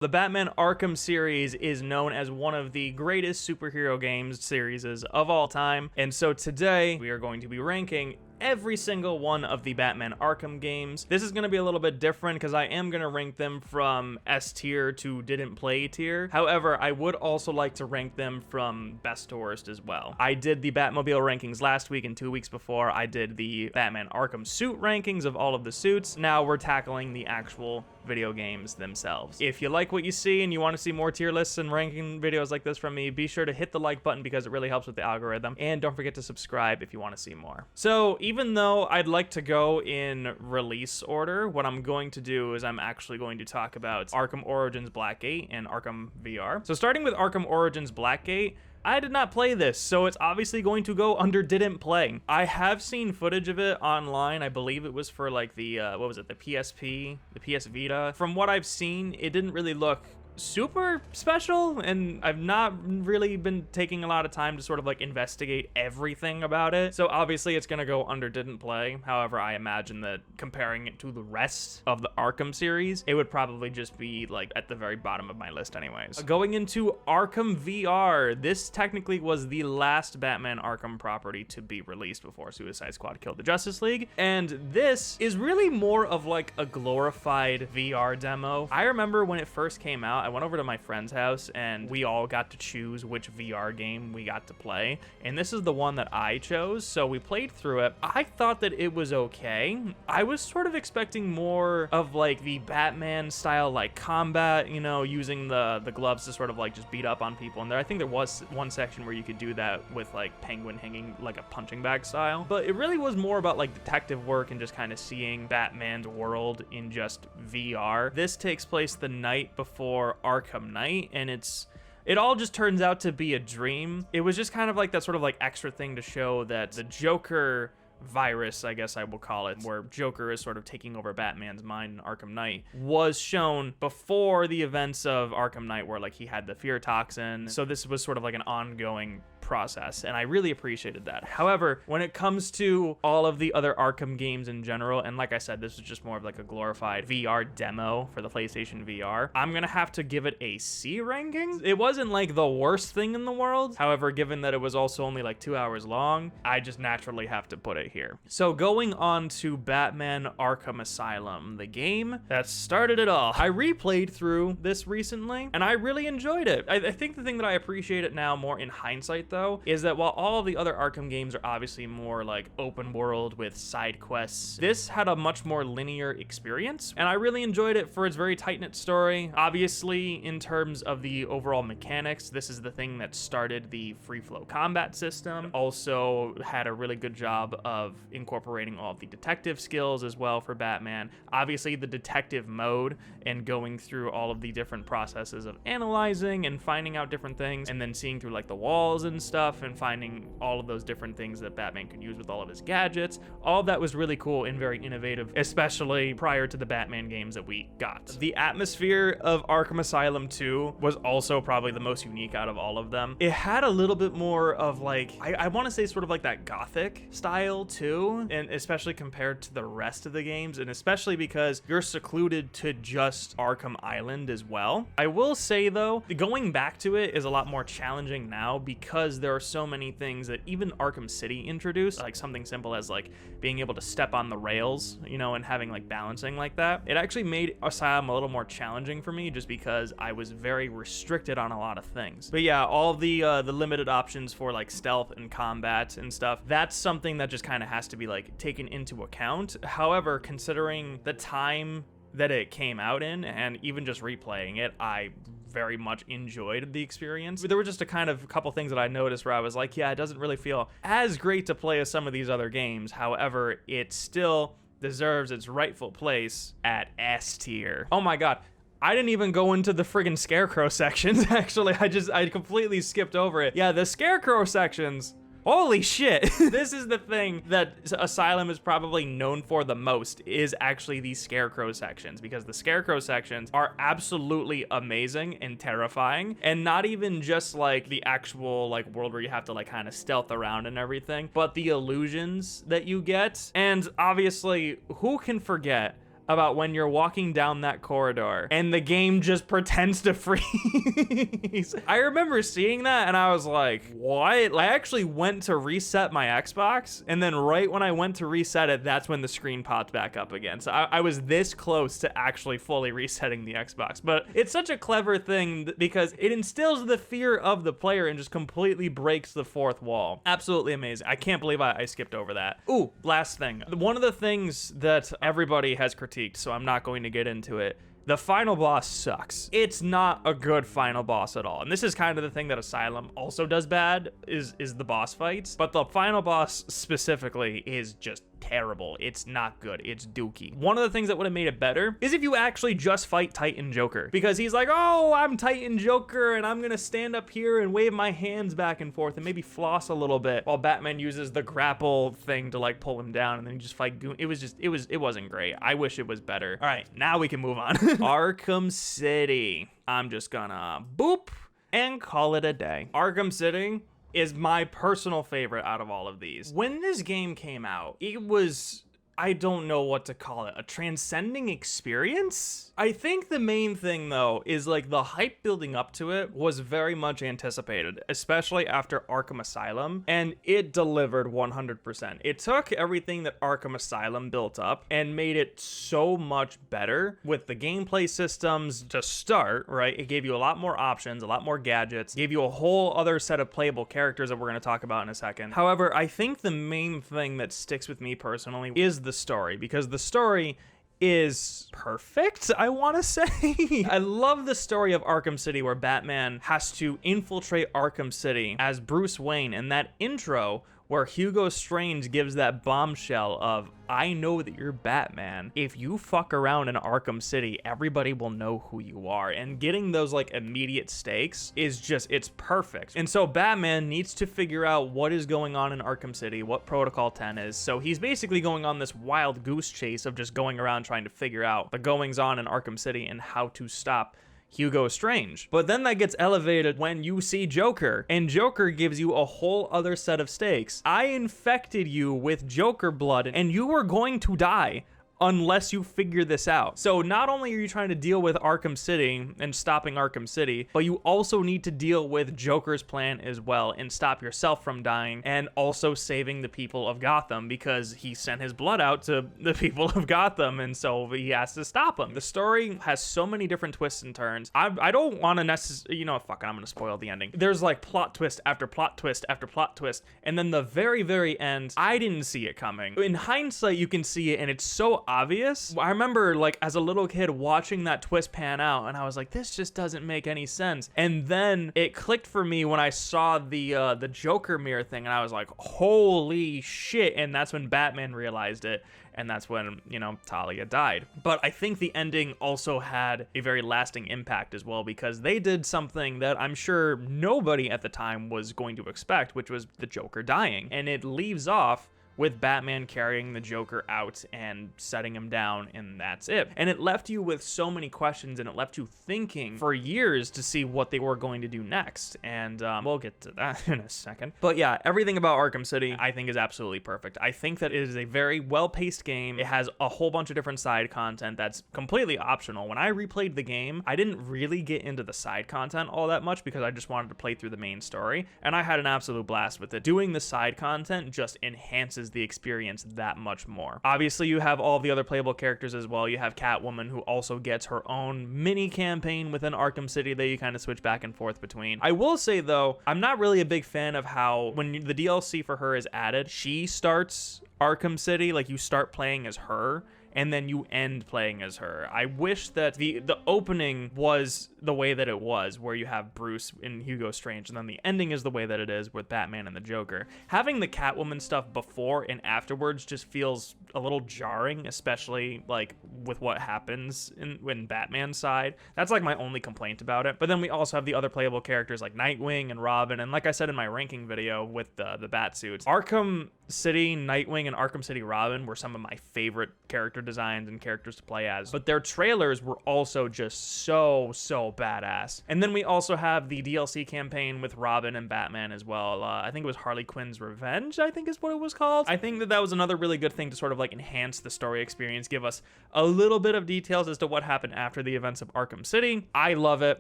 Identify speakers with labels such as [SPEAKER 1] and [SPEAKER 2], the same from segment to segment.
[SPEAKER 1] The Batman Arkham series is known as one of the greatest superhero games series of all time, and so today we are going to be ranking every single one of the Batman Arkham games. This is going to be a little bit different because I am going to rank them from S tier to didn't play tier. However, I would also like to rank them from best to worst as well. I did the Batmobile rankings last week, and 2 weeks before I did the Batman Arkham suit rankings of all of the suits. Now we're tackling the actual video games themselves. If you like what you see and you want to see more tier lists and ranking videos like this from me, be sure to hit the like button because it really helps with the algorithm, and don't forget to subscribe if you want to see more. So even though I'd like to go in release order, what I'm going to do is I'm actually going to talk about Arkham Origins Blackgate and Arkham VR. So starting with Arkham Origins Blackgate, I did not play this, so it's obviously going to go under didn't play. I have seen footage of it online. I believe it was for like the, what was it, the PSP, the PS Vita. From what I've seen, it didn't really look super special, and I've not really been taking a lot of time to sort of like investigate everything about it. So obviously it's gonna go under didn't play. However, I imagine that comparing it to the rest of the Arkham series, it would probably just be like at the very bottom of my list anyways. Going into Arkham VR, this technically was the last Batman Arkham property to be released before Suicide Squad killed the Justice League, and this is really more of like a glorified VR demo. I remember when it first came out, I went over to my friend's house and we all got to choose which VR game we got to play, and this is the one that I chose. So we played through it. I thought that it was okay. I was sort of expecting more of like the Batman style like combat, you know, using the gloves to sort of like just beat up on people. And I think there was one section where you could do that with like Penguin hanging like a punching bag style, but it really was more about like detective work and just kind of seeing Batman's world in just VR. This takes place the night before Arkham Knight, and it all just turns out to be a dream. It was just kind of like that sort of like extra thing to show that the Joker virus, I guess I will call it, where Joker is sort of taking over Batman's mind in Arkham Knight, was shown before the events of Arkham Knight, where like he had the fear toxin. So this was sort of like an ongoing process, and I really appreciated that. However, when it comes to all of the other Arkham games in general, and like I said, this was just more of like a glorified VR demo for the PlayStation VR, I'm gonna have to give it a C ranking. It wasn't like the worst thing in the world. However, given that it was also only like 2 hours long, I just naturally have to put it here. So going on to Batman Arkham Asylum, the game that started it all. I replayed through this recently, and I really enjoyed it. I think the thing that I appreciate it now more in hindsight though, is that while all of the other Arkham games are obviously more like open world with side quests, this had a much more linear experience, and I really enjoyed it for its very tight-knit story. Obviously, in terms of the overall mechanics, this is the thing that started the free flow combat system. Also had a really good job of incorporating all of the detective skills as well for Batman. Obviously, the detective mode and going through all of the different processes of analyzing and finding out different things, and then seeing through like the walls and stuff and finding all of those different things that Batman could use with all of his gadgets. All of that was really cool and very innovative, especially prior to the Batman games that we got. The atmosphere of Arkham Asylum 2 was also probably the most unique out of all of them. It had a little bit more of like, I want to say sort of like that gothic style too, and especially compared to the rest of the games, and especially because you're secluded to just Arkham Island as well. I will say though, going back to it is a lot more challenging now because there are so many things that even Arkham City introduced, like something simple as like being able to step on the rails, you know, and having like balancing like that. It actually made Asylum a little more challenging for me just because I was very restricted on a lot of things. But yeah, all the limited options for like stealth and combat and stuff, that's something that just kind of has to be like taken into account. However, considering the time that it came out in, and even just replaying it, I very much enjoyed the experience. There were just a couple things that I noticed where I was like, yeah, it doesn't really feel as great to play as some of these other games. However, it still deserves its rightful place at S tier. Oh my god, I didn't even go into the friggin' Scarecrow sections. Actually, I completely skipped over it. Yeah, the Scarecrow sections, holy shit. This is the thing that Asylum is probably known for the most, is actually these Scarecrow sections, because the Scarecrow sections are absolutely amazing and terrifying, and not even just like the actual like world where you have to like kind of stealth around and everything, but the illusions that you get. And obviously, who can forget about when you're walking down that corridor and the game just pretends to freeze. I remember seeing that and I was like, what? I actually went to reset my Xbox, and then right when I went to reset it, that's when the screen popped back up again. So I was this close to actually fully resetting the Xbox. But it's such a clever thing because it instills the fear of the player and just completely breaks the fourth wall. Absolutely amazing. I can't believe I skipped over that. Ooh, last thing. One of the things that everybody has critiqued, so I'm not going to get into it, the final boss sucks. It's not a good final boss at all. And this is kind of the thing that Asylum also does bad, is the boss fights. But the final boss specifically is just terrible. It's not good. It's dookie. One of the things that would have made it better is if you actually just fight Titan Joker, because he's like, oh, I'm Titan Joker and I'm gonna stand up here and wave my hands back and forth and maybe floss a little bit while Batman uses the grapple thing to like pull him down, and then you just fight Goon. It wasn't great. I wish it was better. All right, now we can move on. Arkham City. I'm just gonna boop and call it a day. Arkham City is my personal favorite out of all of these. When this game came out, it was, I don't know what to call it, a transcending experience? I think the main thing though is like the hype building up to it was very much anticipated, especially after Arkham Asylum, and it delivered 100%. It took everything that Arkham Asylum built up and made it so much better with the gameplay systems to start, right? It gave you a lot more options, a lot more gadgets, gave you a whole other set of playable characters that we're going to talk about in a second. However, I think the main thing that sticks with me personally is the story, because the story is perfect, I want to say. I love the story of Arkham City where Batman has to infiltrate Arkham City as Bruce Wayne, and that intro where Hugo Strange gives that bombshell of, I know that you're Batman. If you fuck around in Arkham City, everybody will know who you are. And getting those like immediate stakes is just, it's perfect. And so Batman needs to figure out what is going on in Arkham City, what Protocol 10 is. So he's basically going on this wild goose chase of just going around trying to figure out the goings on in Arkham City and how to stop Hugo Strange. But then that gets elevated when you see Joker, and Joker gives you a whole other set of stakes. I infected you with Joker blood and you were going to die unless you figure this out. So not only are you trying to deal with Arkham City and stopping Arkham City, but you also need to deal with Joker's plan as well and stop yourself from dying, and also saving the people of Gotham, because he sent his blood out to the people of Gotham, and so he has to stop them. The story has so many different twists and turns. I don't want to necessarily, fuck it, I'm gonna spoil the ending. There's like plot twist after plot twist after plot twist, and then the very, very end, I didn't see it coming. In hindsight, you can see it, and it's so obvious. I remember like as a little kid watching that twist pan out, and I was like, this just doesn't make any sense. And then it clicked for me when I saw the Joker mirror thing, and I was like, holy shit. And that's when Batman realized it, and that's when, Talia died. But I think the ending also had a very lasting impact as well, because they did something that I'm sure nobody at the time was going to expect, which was the Joker dying. And it leaves off with Batman carrying the Joker out and setting him down, and that's it. And it left you with so many questions, and it left you thinking for years to see what they were going to do next. And we'll get to that in a second. But yeah, everything about Arkham City I think is absolutely perfect. I think that it is a very well-paced game. It has a whole bunch of different side content that's completely optional. When I replayed the game, I didn't really get into the side content all that much because I just wanted to play through the main story, and I had an absolute blast with it. Doing the side content just enhances the experience that much more. Obviously, you have all the other playable characters as well. You have Catwoman, who also gets her own mini campaign within Arkham City that you kind of switch back and forth between. I will say though, I'm not really a big fan of how when the DLC for her is added, she starts Arkham City, like you start playing as her, and then you end playing as her. I wish that the opening was the way that it was, where you have Bruce and Hugo Strange, and then the ending is the way that it is with Batman and the Joker. Having the Catwoman stuff before and afterwards just feels a little jarring, especially like with what happens in Batman's side. That's like my only complaint about it. But then we also have the other playable characters like Nightwing and Robin, and like I said in my ranking video with the Batsuits, Arkham City Nightwing and Arkham City Robin were some of my favorite characters character designs and characters to play as, but their trailers were also just so badass. And then we also have the DLC campaign with Robin and Batman as well. I think it was Harley Quinn's Revenge, I think is what it was called. I think that was another really good thing to sort of like enhance the story experience, give us a little bit of details as to what happened after the events of Arkham City. I love it.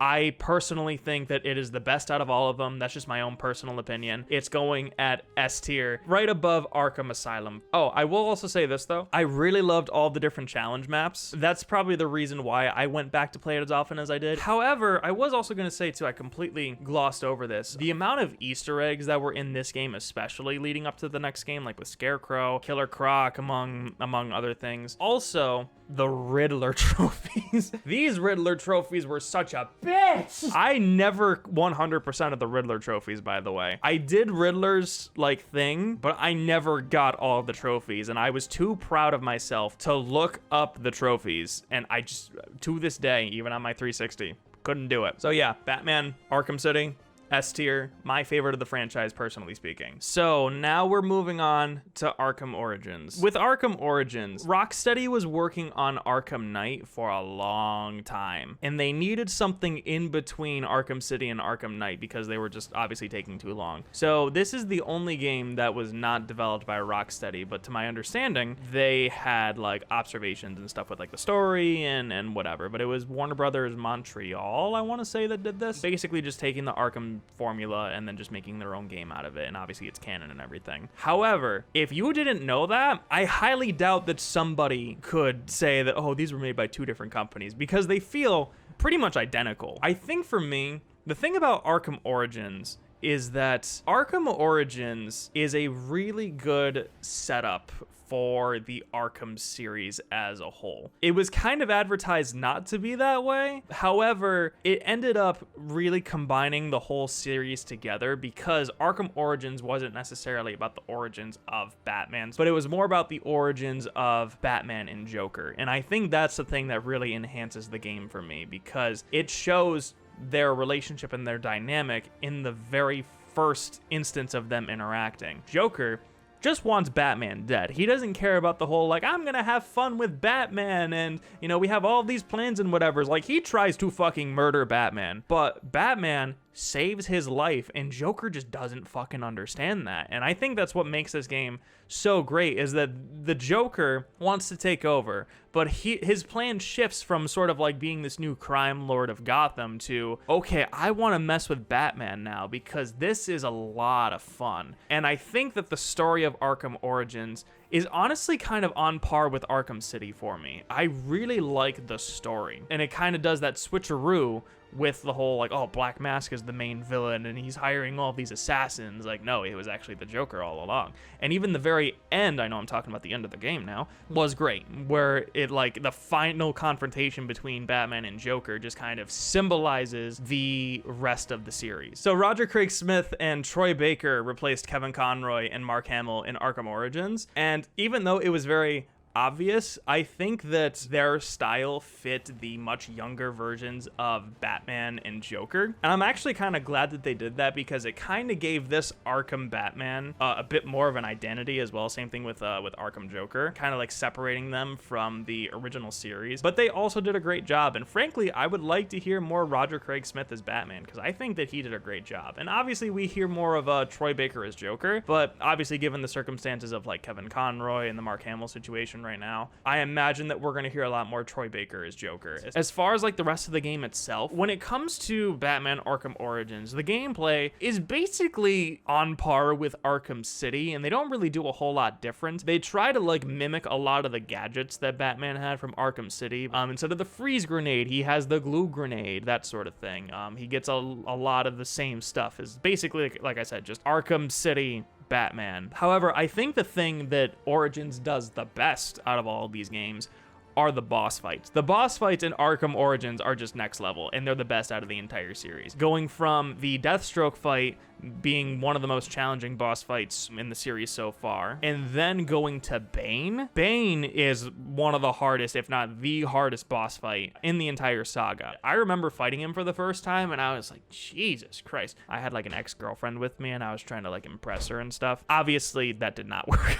[SPEAKER 1] I personally think that it is the best out of all of them. That's just my own personal opinion. It's going at S tier, right above Arkham Asylum. Oh, I will also say this though. I really loved all the different challenge maps. That's probably the reason why I went back to play it as often as I did. However, I was also going to say too, I completely glossed over this. The amount of Easter eggs that were in this game, especially leading up to the next game, like with Scarecrow, Killer Croc, among other things. Also, the Riddler trophies. These Riddler trophies were such a bitch. I never 100% of the Riddler trophies, by the way. I did Riddler's like thing, but I never got all of the trophies, and I was too proud of myself to look up the trophies, and I just, to this day, even on my 360, couldn't do it. So yeah, Batman Arkham City, S tier, my favorite of the franchise, personally speaking. So now we're moving on to Arkham Origins. With Arkham Origins, Rocksteady was working on Arkham Knight for a long time, and they needed something in between Arkham City and Arkham Knight because they were just obviously taking too long. So this is the only game that was not developed by Rocksteady, but to my understanding, they had like observations and stuff with like the story and whatever, but it was Warner Brothers Montreal, I want to say, that did this. Basically just taking the Arkham formula and then just making their own game out of it, and obviously it's canon and everything. However, if you didn't know that, I highly doubt that somebody could say that, oh, these were made by two different companies, because they feel pretty much identical. I think for me, the thing about Arkham Origins is that Arkham Origins is a really good setup for the Arkham series as a whole. It was kind of advertised not to be that way. However, it ended up really combining the whole series together, because Arkham Origins wasn't necessarily about the origins of Batman, but it was more about the origins of Batman and Joker. And I think that's the thing that really enhances the game for me, because it shows their relationship and their dynamic in the very first instance of them interacting. Joker just wants Batman dead. He doesn't care about the whole, like, I'm gonna have fun with Batman and, you know, we have all these plans and whatever. Like, he tries to fucking murder Batman, but Batman saves his life, and Joker just doesn't fucking understand that. And I think that's what makes this game so great, is that the Joker wants to take over, but his plan shifts from sort of like being this new crime lord of Gotham to, okay, I want to mess with Batman now because this is a lot of fun. And I think that the story of Arkham Origins is honestly kind of on par with Arkham City for me. I really like the story, and it kind of does that switcheroo with the whole, like, oh, Black Mask is the main villain and he's hiring all these assassins. Like, no, it was actually the Joker all along. And even the very end, I know I'm talking about the end of the game now, was great, where it, like, the final confrontation between Batman and Joker just kind of symbolizes the rest of the series. So Roger Craig Smith and Troy Baker replaced Kevin Conroy and Mark Hamill in Arkham Origins, and even though it was very obvious, I think that their style fit the much younger versions of Batman and Joker. And I'm actually kind of glad that they did that, because it kind of gave this Arkham Batman a bit more of an identity as well. Same thing with Arkham Joker, kind of like separating them from the original series. But they also did a great job. And frankly, I would like to hear more Roger Craig Smith as Batman, because I think that he did a great job. And obviously we hear more of Troy Baker as Joker, but obviously given the circumstances of like Kevin Conroy and the Mark Hamill situation right now, I imagine that we're going to hear a lot more Troy Baker as Joker. As far as like the rest of the game itself, when it comes to Batman Arkham Origins, the gameplay is basically on par with Arkham City, and they don't really do a whole lot different. They try to like mimic a lot of the gadgets that Batman had from Arkham City. Instead of the freeze grenade, he has the glue grenade, that sort of thing. He gets a lot of the same stuff. Is basically, like I said, just Arkham City Batman. However, I think the thing that Origins does the best out of all of these games are the boss fights. The boss fights in Arkham Origins are just next level, and they're the best out of the entire series. Going from the Deathstroke fight being one of the most challenging boss fights in the series so far, and then going to Bane. Bane is one of the hardest, if not the hardest boss fight in the entire saga. I remember fighting him for the first time, and I was like, Jesus Christ. I had like an ex-girlfriend with me, and I was trying to like impress her and stuff. Obviously, that did not work,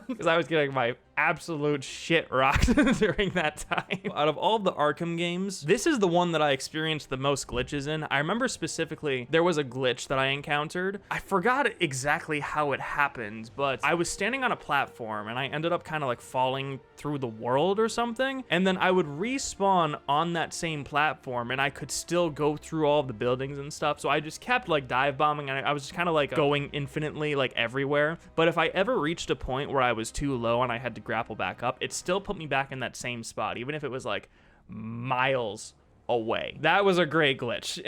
[SPEAKER 1] because I was getting my absolute shit rocked during that time. Out of all the Arkham games, this is the one that I experienced the most glitches in. I remember specifically there was a glitch that I encountered. I forgot exactly how it happened, but I was standing on a platform and I ended up kind of like falling through the world or something, and then I would respawn on that same platform and I could still go through all the buildings and stuff. So I just kept like dive bombing, and I was just kind of like going infinitely like everywhere. But if I ever reached a point where I was too low and I had to grapple back up, it still put me back in that same spot, even if it was like miles away. That was a great glitch.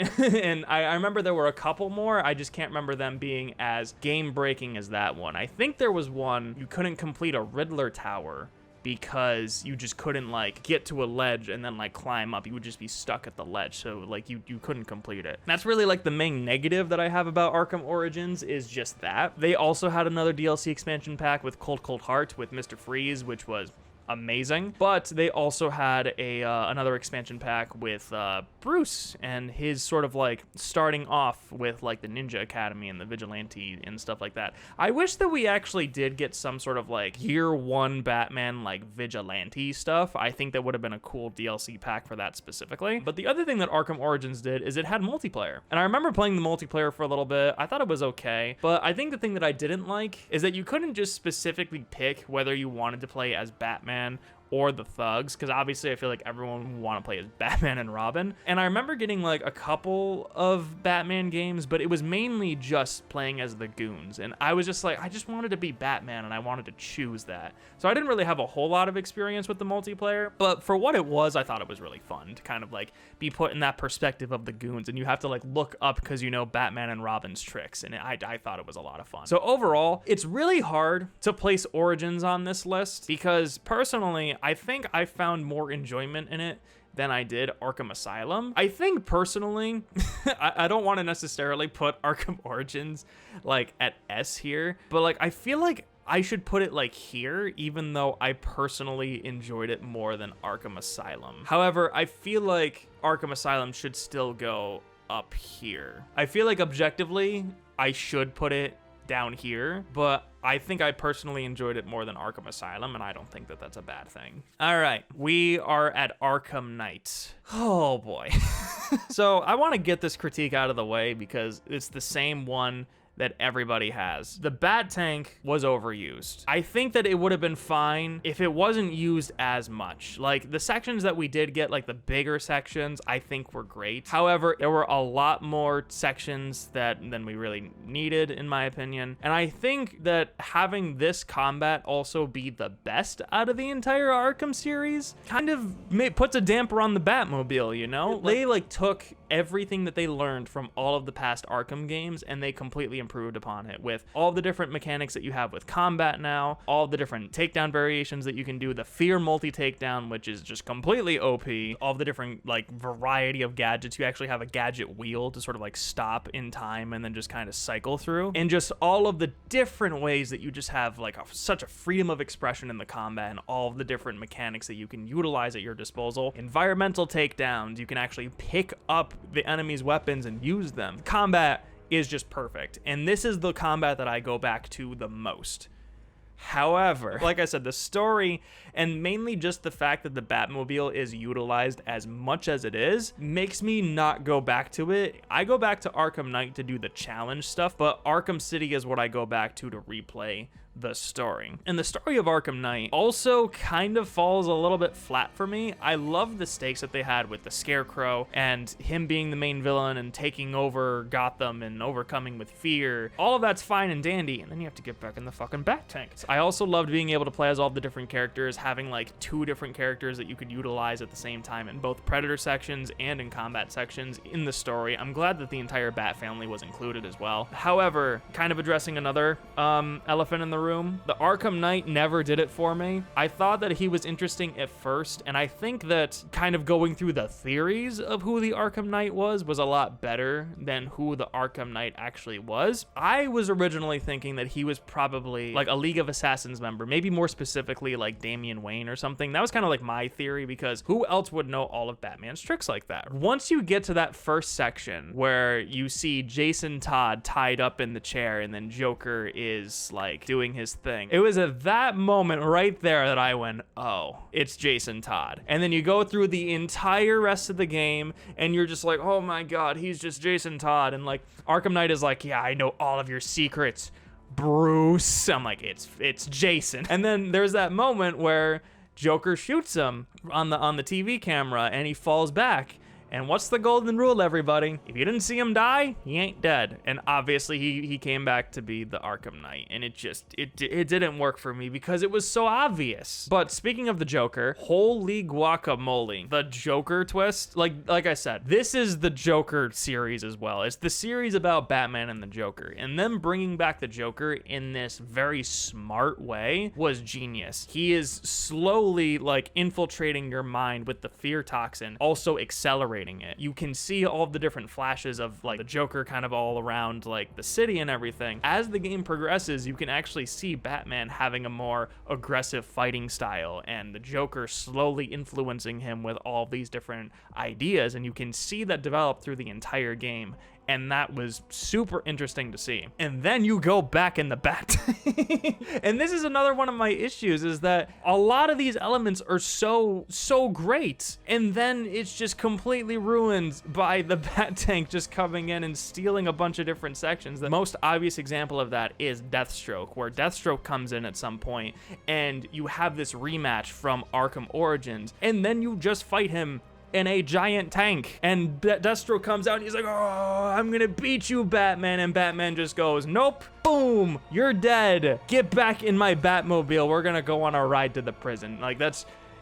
[SPEAKER 1] And I remember there were a couple more. I just can't remember them being as game breaking as that one. I think there was one you couldn't complete a Riddler tower because you just couldn't like get to a ledge and then like climb up. You would just be stuck at the ledge, so like you couldn't complete it. That's really like the main negative that I have about Arkham Origins, is just that. They also had another DLC expansion pack with Cold Heart with Mr. Freeze, which was amazing, but they also had another expansion pack with Bruce and his sort of like starting off with like the Ninja Academy and the Vigilante and stuff like that. I wish that we actually did get some sort of like year one Batman like Vigilante stuff. I think that would have been a cool DLC pack for that specifically. But the other thing that Arkham Origins did is it had multiplayer, and I remember playing the multiplayer for a little bit. I thought it was okay, but I think the thing that I didn't like is that you couldn't just specifically pick whether you wanted to play as Batman or the thugs, because obviously I feel like everyone would want to play as Batman and Robin. And I remember getting like a couple of Batman games, but it was mainly just playing as the goons, and I was just like, I just wanted to be Batman and I wanted to choose that. So I didn't really have a whole lot of experience with the multiplayer, but for what it was, I thought it was really fun to kind of like be put in that perspective of the goons, and you have to like look up because you know Batman and Robin's tricks, and I thought it was a lot of fun. So overall, it's really hard to place Origins on this list because personally, I think I found more enjoyment in it than I did Arkham Asylum. I think personally, I don't want to necessarily put Arkham Origins like at S here, but like I feel like I should put it like here, even though I personally enjoyed it more than Arkham Asylum. However, I feel like Arkham Asylum should still go up here. I feel like objectively, I should put it down here, but I think I personally enjoyed it more than Arkham Asylum, and I don't think that that's a bad thing. All right, we are at Arkham Knight. Oh boy. So I want to get this critique out of the way because it's the same one that everybody has. The bat tank was overused. I think that it would have been fine if it wasn't used as much. Like the sections that we did get, like the bigger sections, I think were great. However, there were a lot more sections than we really needed, in my opinion. And I think that having this combat also be the best out of the entire Arkham series kind of puts a damper on the Batmobile, you know? They like took everything that they learned from all of the past Arkham games and they completely improved upon it with all the different mechanics that you have with combat now, all the different takedown variations that you can do, the fear multi-takedown, which is just completely OP, all the different like variety of gadgets. You actually have a gadget wheel to sort of like stop in time and then just kind of cycle through, and just all of the different ways that you just have like such a freedom of expression in the combat and all of the different mechanics that you can utilize at your disposal. Environmental takedowns, you can actually pick up the enemy's weapons and use them. Combat is just perfect, and this is the combat that I go back to the most. However, like I said, the story and mainly just the fact that the Batmobile is utilized as much as it is makes me not go back to it. I go back to Arkham Knight to do the challenge stuff, but Arkham City is what I go back to replay the story. And the story of Arkham Knight also kind of falls a little bit flat for me. I love the stakes that they had with the Scarecrow and him being the main villain and taking over Gotham and overcoming with fear. All of that's fine and dandy, and then you have to get back in the fucking bat tank. I also loved being able to play as all the different characters, having like 2 different characters that you could utilize at the same time in both Predator sections and in combat sections in the story. I'm glad that the entire Bat family was included as well. However, kind of addressing another elephant in the room, the Arkham Knight never did it for me. I thought that he was interesting at first, and I think that kind of going through the theories of who the Arkham Knight was a lot better than who the Arkham Knight actually was. I was originally thinking that he was probably like a League of Assassins member, maybe more specifically like Damian Wayne or something. That was kind of like my theory, because who else would know all of Batman's tricks like that? Once you get to that first section where you see Jason Todd tied up in the chair and then Joker is like doing his thing. It was at that moment right there that I went, oh, it's Jason Todd. And then you go through the entire rest of the game and you're just like, oh my God, he's just Jason Todd. And like Arkham Knight is like, yeah, I know all of your secrets, Bruce. I'm like, it's Jason. And then there's that moment where Joker shoots him on the TV camera and he falls back. And what's the golden rule, everybody? If you didn't see him die, he ain't dead. And obviously he came back to be the Arkham Knight. And it didn't work for me because it was so obvious. But speaking of the Joker, holy guacamole. The Joker twist, like I said, this is the Joker series as well. It's the series about Batman and the Joker. And them bringing back the Joker in this very smart way was genius. He is slowly like infiltrating your mind with the fear toxin, also accelerating it. You can see all the different flashes of like the Joker kind of all around like the city and everything. As the game progresses, you can actually see Batman having a more aggressive fighting style and the Joker slowly influencing him with all these different ideas, and you can see that develop through the entire game. And that was super interesting to see. And then you go back in the bat. And this is another one of my issues, is that a lot of these elements are so great. And then it's just completely ruined by the bat tank just coming in and stealing a bunch of different sections. The most obvious example of that is Deathstroke, where Deathstroke comes in at some point and you have this rematch from Arkham Origins. And then you just fight him in a giant tank, and Deathstroke comes out and he's like, oh, I'm gonna beat you, Batman. And Batman just goes, nope, boom, you're dead, get back in my Batmobile, we're gonna go on a ride to the prison. Like,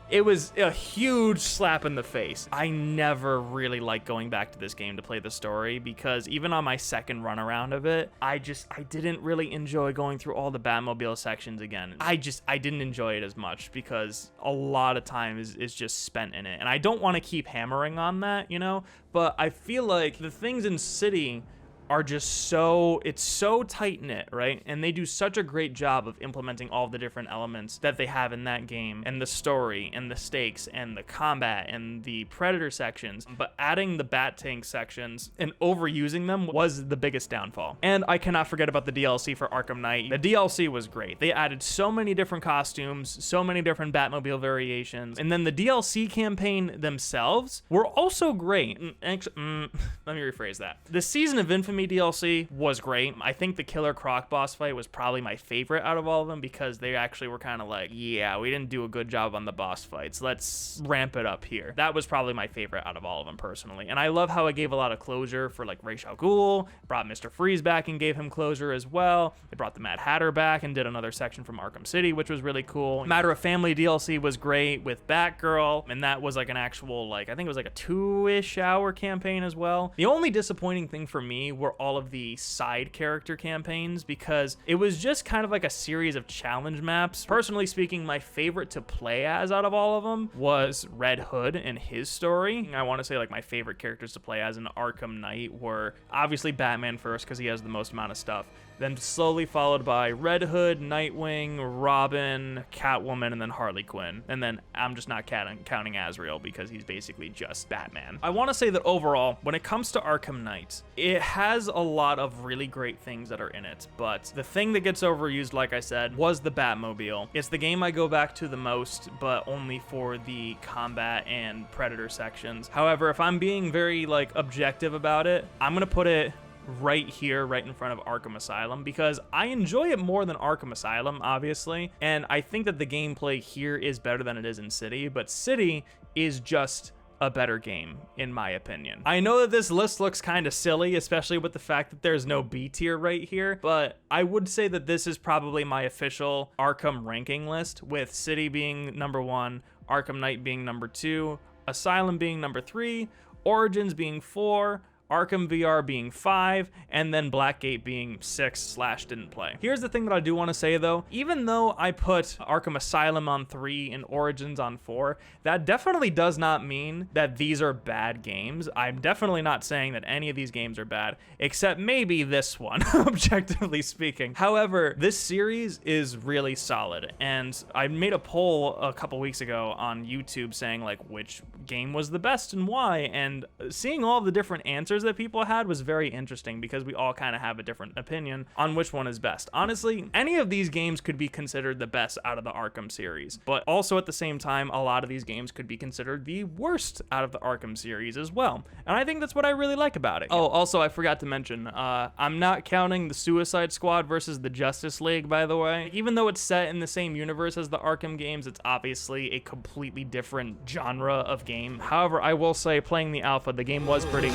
[SPEAKER 1] it was a huge slap in the face. I never really liked going back to this game to play the story, because even on my second run around of it, I didn't really enjoy going through all the Batmobile sections again. I didn't enjoy it as much because a lot of time is just spent in it. And I don't want to keep hammering on that, you know, but I feel like the things in City are just it's so tight-knit, right? And they do such a great job of implementing all the different elements that they have in that game, and the story and the stakes and the combat and the Predator sections. But adding the Bat Tank sections and overusing them was the biggest downfall. And I cannot forget about the DLC for Arkham Knight. The DLC was great. They added so many different costumes, so many different Batmobile variations, and then the DLC campaign themselves were also great. Let me rephrase that. The Season of Infamy DLC was great. I think the Killer Croc boss fight was probably my favorite out of all of them, because they actually were kind of like, yeah, we didn't do a good job on the boss fights, let's ramp it up here. That was probably my favorite out of all of them personally. And I love how it gave a lot of closure for like Ra's al Ghul, brought Mr. Freeze back and gave him closure as well. It brought the Mad Hatter back and did another section from Arkham City, which was really cool. Matter of Family DLC was great with Batgirl, and that was like an actual, like, I think it was like a 2-ish hour campaign as well. The only disappointing thing for me were all of the side character campaigns, because it was just kind of like a series of challenge maps. Personally speaking, my favorite to play as out of all of them was Red Hood and his story. I want to say like my favorite characters to play as in Arkham Knight were obviously Batman first, because he has the most amount of stuff, then slowly followed by Red Hood, Nightwing, Robin, Catwoman, and then Harley Quinn. And then I'm just not counting Azrael, because he's basically just Batman. I want to say that overall, when it comes to Arkham Knight, it has a lot of really great things that are in it, but the thing that gets overused, like I said, was the Batmobile. It's the game I go back to the most, but only for the combat and Predator sections. However, if I'm being very like objective about it, I'm gonna put it right here, right in front of Arkham Asylum, because I enjoy it more than Arkham Asylum, obviously, and I think that the gameplay here is better than it is in City, but City is just a better game, in my opinion. I know that this list looks kind of silly, especially with the fact that there's no B tier right here, but I would say that this is probably my official Arkham ranking list, with City being number 1, Arkham Knight being number 2, Asylum being number 3, Origins being 4, Arkham VR being 5, and then Blackgate being 6 / didn't play. Here's the thing that I do want to say though, even though I put Arkham Asylum on 3 and Origins on 4, that definitely does not mean that these are bad games. I'm definitely not saying that any of these games are bad, except maybe this one, objectively speaking. However, this series is really solid, and I made a poll a couple weeks ago on YouTube saying like which game was the best and why, and seeing all the different answers answers that people had was very interesting because we all kind of have a different opinion on which one is best. Honestly, any of these games could be considered the best out of the Arkham series, but also at the same time, a lot of these games could be considered the worst out of the Arkham series as well. And I think that's what I really like about it. Oh, also, I forgot to mention, I'm not counting the Suicide Squad versus the Justice League, by the way. Even though it's set in the same universe as the Arkham games, it's obviously a completely different genre of game. However, I will say, playing the alpha, the game was pretty...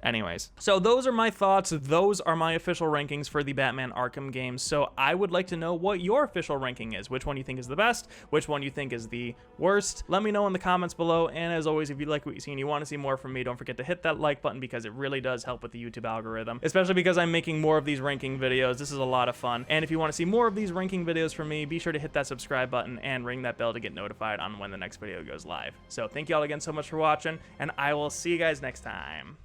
[SPEAKER 1] Anyways, so those are my thoughts. Those are my official rankings for the Batman Arkham games. So I would like to know what your official ranking is. Which one you think is the best? Which one you think is the worst? Let me know in the comments below. And as always, if you like what you see and you want to see more from me, don't forget to hit that like button because it really does help with the YouTube algorithm, especially because I'm making more of these ranking videos. This is a lot of fun. And if you want to see more of these ranking videos from me, be sure to hit that subscribe button and ring that bell to get notified on when the next video goes live. So thank you all again so much for watching, and I will see you guys next time.